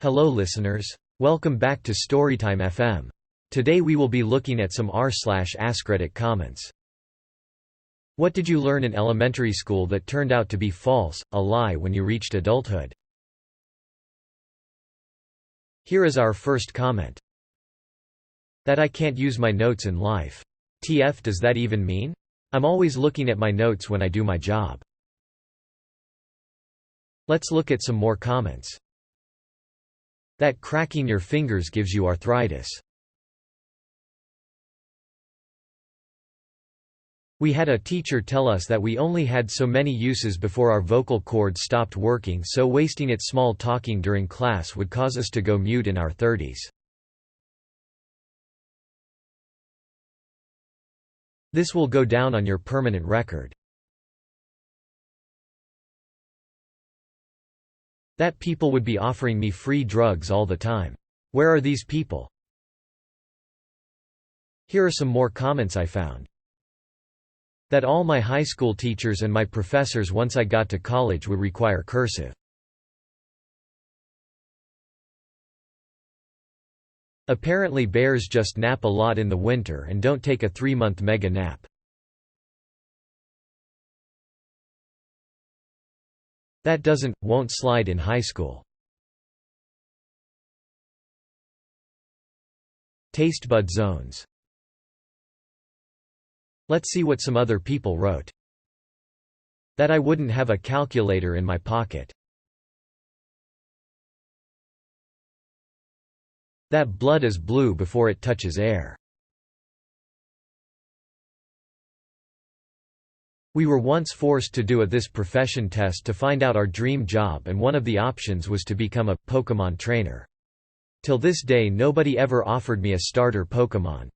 Hello listeners. Welcome back to Storytime FM. Today we will be looking at some r/AskReddit comments. What did you learn in elementary school that turned out to be false, a lie when you reached adulthood? Here is our first comment. That I can't use my notes in life. TF, does that even mean? I'm always looking at my notes when I do my job. Let's look at some more comments. That cracking your fingers gives you arthritis. We had a teacher tell us that we only had so many uses before our vocal cords stopped working, so wasting it small talking during class would cause us to go mute in our 30s. This will go down on your permanent record. That people would be offering me free drugs all the time. Where are these people? Here are some more comments I found. That all my high school teachers and my professors once I got to college would require cursive. Apparently bears just nap a lot in the winter and don't take a 3-month mega nap. That won't slide in high school. Taste bud zones. Let's see what some other people wrote. That I wouldn't have a calculator in my pocket. That blood is blue before it touches air. We were once forced to do this profession test to find out our dream job, and one of the options was to become a Pokémon trainer. Till this day nobody ever offered me a starter Pokémon.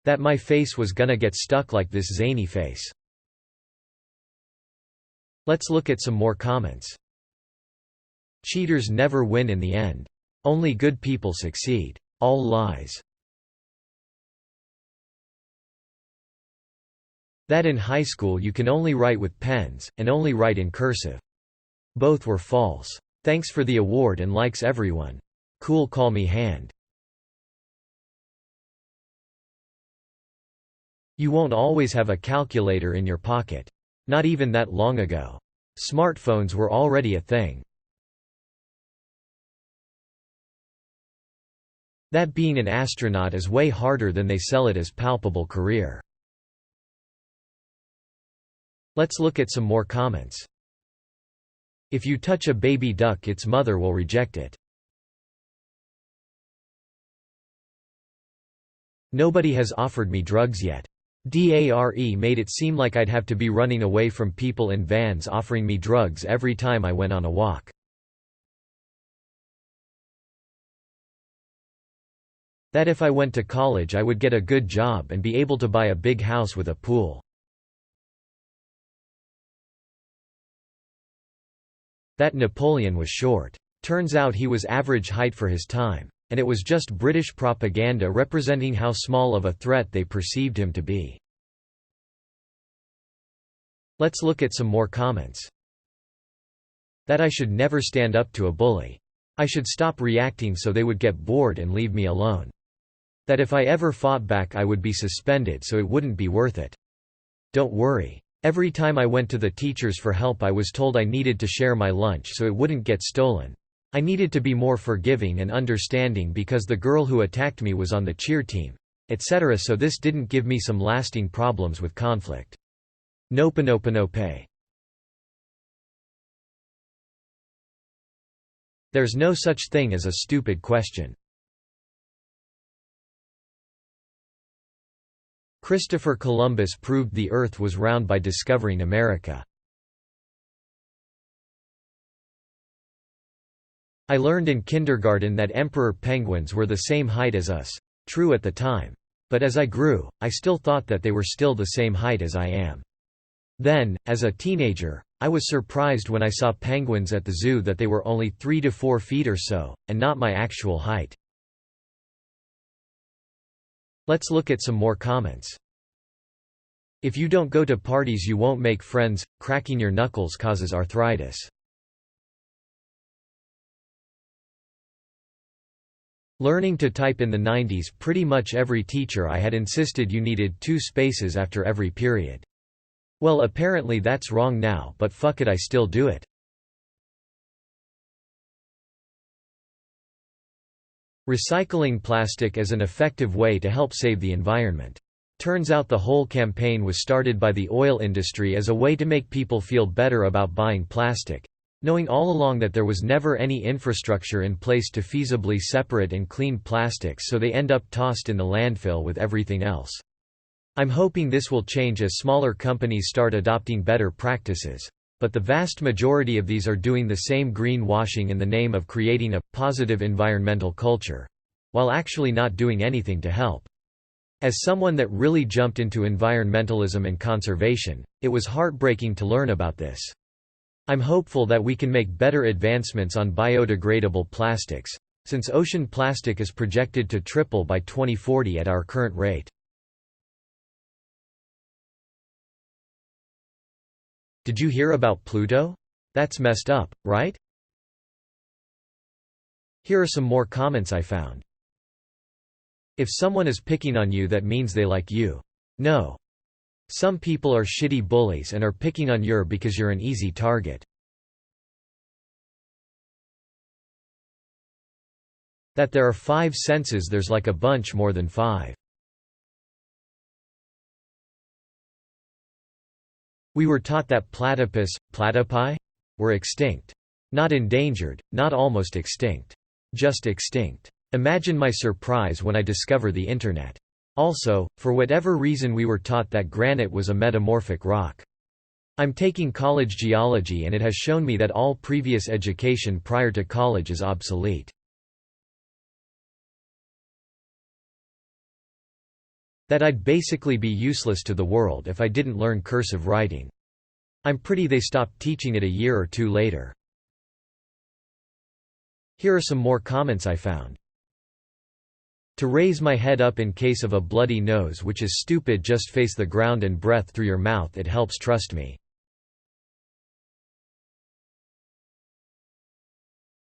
That my face was gonna get stuck like this zany face. Let's look at some more comments. Cheaters never win in the end. Only good people succeed. All lies. That in high school you can only write with pens, and only write in cursive. Both were false. Thanks for the award and likes everyone. Cool, call me Hand. You won't always have a calculator in your pocket. Not even that long ago. Smartphones were already a thing. That being an astronaut is way harder than they sell it as palpable career. Let's look at some more comments. If you touch a baby duck, its mother will reject it. Nobody has offered me drugs yet. DARE made it seem like I'd have to be running away from people in vans offering me drugs every time I went on a walk. That if I went to college I would get a good job and be able to buy a big house with a pool. That Napoleon was short. Turns out he was average height for his time. And it was just British propaganda representing how small of a threat they perceived him to be. Let's look at some more comments. That I should never stand up to a bully. I should stop reacting so they would get bored and leave me alone. That if I ever fought back I would be suspended so it wouldn't be worth it. Don't worry. Every time I went to the teachers for help I was told I needed to share my lunch so it wouldn't get stolen. I needed to be more forgiving and understanding because the girl who attacked me was on the cheer team, etc. So this didn't give me some lasting problems with conflict. Nope. There's no such thing as a stupid question. Christopher Columbus proved the Earth was round by discovering America. I learned in kindergarten that emperor penguins were the same height as us. True at the time. But as I grew, I still thought that they were still the same height as I am. Then, as a teenager, I was surprised when I saw penguins at the zoo that they were only 3 to 4 feet or so, and not my actual height. Let's look at some more comments. If you don't go to parties you won't make friends, cracking your knuckles causes arthritis. Learning to type in the 90s, pretty much every teacher I had insisted you needed 2 spaces after every period. Well, apparently that's wrong now, but fuck it, I still do it. Recycling plastic as an effective way to help save the environment. Turns out the whole campaign was started by the oil industry as a way to make people feel better about buying plastic, knowing all along that there was never any infrastructure in place to feasibly separate and clean plastics, so they end up tossed in the landfill with everything else. I'm hoping this will change as smaller companies start adopting better practices. But the vast majority of these are doing the same greenwashing in the name of creating a positive environmental culture, while actually not doing anything to help. As someone that really jumped into environmentalism and conservation, it was heartbreaking to learn about this. I'm hopeful that we can make better advancements on biodegradable plastics, since ocean plastic is projected to triple by 2040 at our current rate. Did you hear about Pluto? That's messed up, right? Here are some more comments I found. If someone is picking on you, that means they like you. No. Some people are shitty bullies and are picking on you because you're an easy target. That there are 5 senses, there's like a bunch more than 5. We were taught that platypi, were extinct. Not endangered, not almost extinct. Just extinct. Imagine my surprise when I discover the Internet. Also, for whatever reason we were taught that granite was a metamorphic rock. I'm taking college geology and it has shown me that all previous education prior to college is obsolete. That I'd basically be useless to the world if I didn't learn cursive writing. I'm pretty they stopped teaching it a year or 2 later. Here are some more comments I found. To raise my head up in case of a bloody nose, which is stupid, just face the ground and breath through your mouth, it helps, trust me.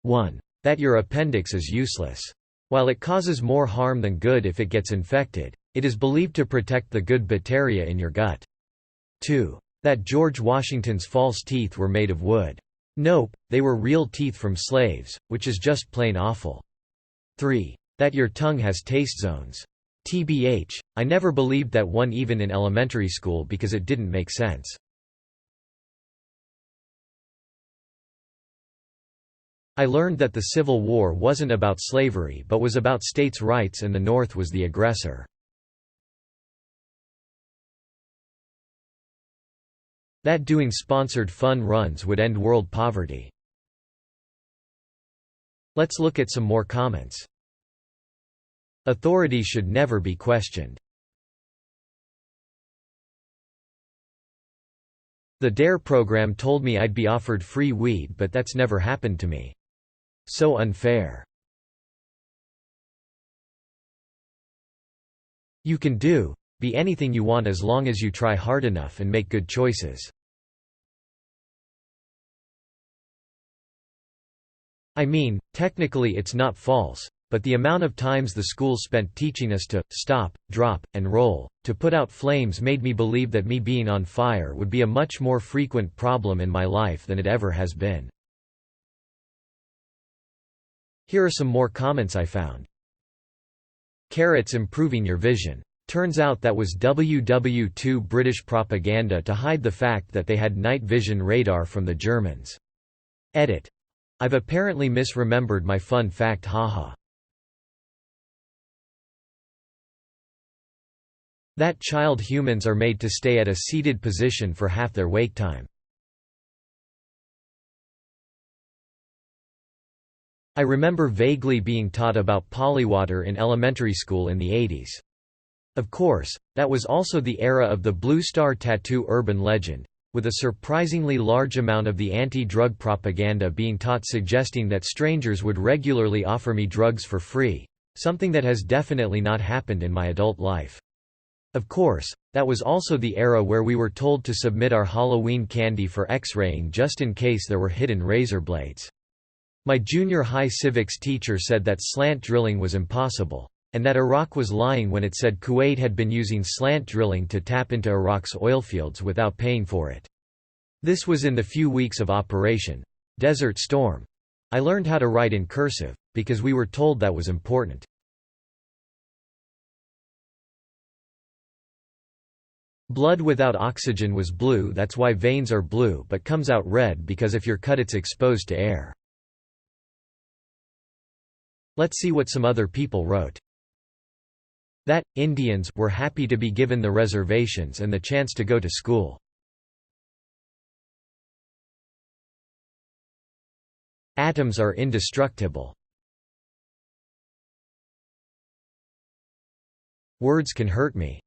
1. That your appendix is useless. While it causes more harm than good if it gets infected, it is believed to protect the good bacteria in your gut. 2. That George Washington's false teeth were made of wood. Nope, they were real teeth from slaves, which is just plain awful. 3. That your tongue has taste zones. TBH, I never believed that one even in elementary school because it didn't make sense. I learned that the Civil War wasn't about slavery but was about states' rights and the North was the aggressor. That doing sponsored fun runs would end world poverty. Let's look at some more comments. Authority should never be questioned. The DARE program told me I'd be offered free weed, but that's never happened to me. So unfair. You can be anything you want as long as you try hard enough and make good choices. I mean, technically it's not false, but the amount of times the school spent teaching us to stop, drop, and roll, to put out flames made me believe that me being on fire would be a much more frequent problem in my life than it ever has been. Here are some more comments I found. Carrots improving your vision. Turns out that was WW2 British propaganda to hide the fact that they had night vision radar from the Germans. Edit. I've apparently misremembered my fun fact, haha. That child humans are made to stay at a seated position for half their wake time. I remember vaguely being taught about polywater in elementary school in the 80s. Of course, that was also the era of the Blue Star tattoo urban legend, with a surprisingly large amount of the anti-drug propaganda being taught, suggesting that strangers would regularly offer me drugs for free, something that has definitely not happened in my adult life. Of course, that was also the era where we were told to submit our Halloween candy for X-raying just in case there were hidden razor blades. My junior high civics teacher said that slant drilling was impossible, and that Iraq was lying when it said Kuwait had been using slant drilling to tap into Iraq's oilfields without paying for it. This was in the few weeks of Operation Desert Storm. I learned how to write in cursive, because we were told that was important. Blood without oxygen was blue, that's why veins are blue, but comes out red because if you're cut it's exposed to air. Let's see what some other people wrote. That Indians were happy to be given the reservations and the chance to go to school. Atoms are indestructible. Words can hurt me.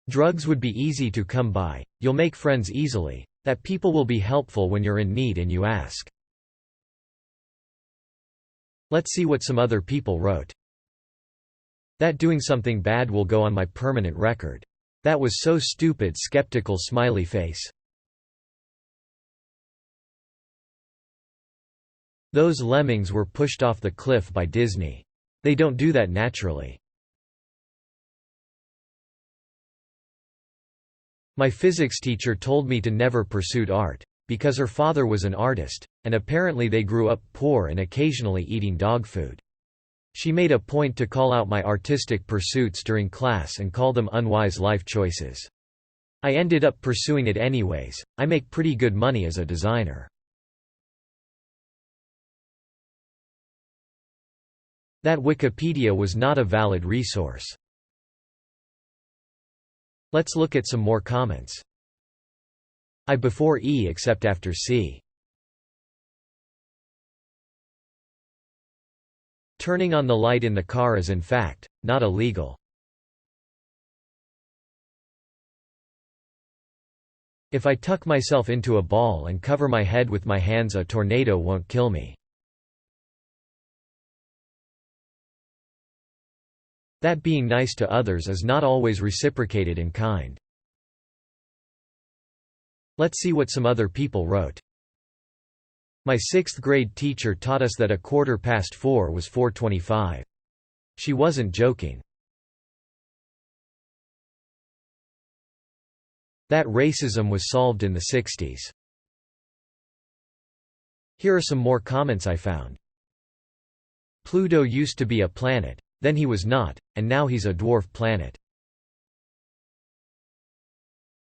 Drugs would be easy to come by, you'll make friends easily, that people will be helpful when you're in need and you ask. Let's see what some other people wrote. That doing something bad will go on my permanent record. That was so stupid, skeptical smiley face. Those lemmings were pushed off the cliff by Disney. They don't do that naturally. My physics teacher told me to never pursue art, because her father was an artist, and apparently they grew up poor and occasionally eating dog food. She made a point to call out my artistic pursuits during class and call them unwise life choices. I ended up pursuing it anyways. I make pretty good money as a designer. That Wikipedia was not a valid resource. Let's look at some more comments. I before E except after C. Turning on the light in the car is in fact not illegal. If I tuck myself into a ball and cover my head with my hands, a tornado won't kill me. That being nice to others is not always reciprocated in kind. Let's see what some other people wrote. My 6th grade teacher taught us that 4:15 was 4:25. She wasn't joking. That racism was solved in the 60s. Here are some more comments I found. Pluto used to be a planet. Then he was not, and now he's a dwarf planet.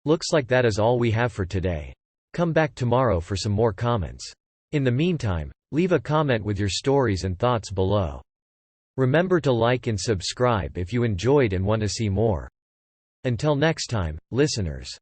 Looks like that is all we have for today. Come back tomorrow for some more comments. In the meantime, leave a comment with your stories and thoughts below. Remember to like and subscribe if you enjoyed and want to see more. Until next time, listeners.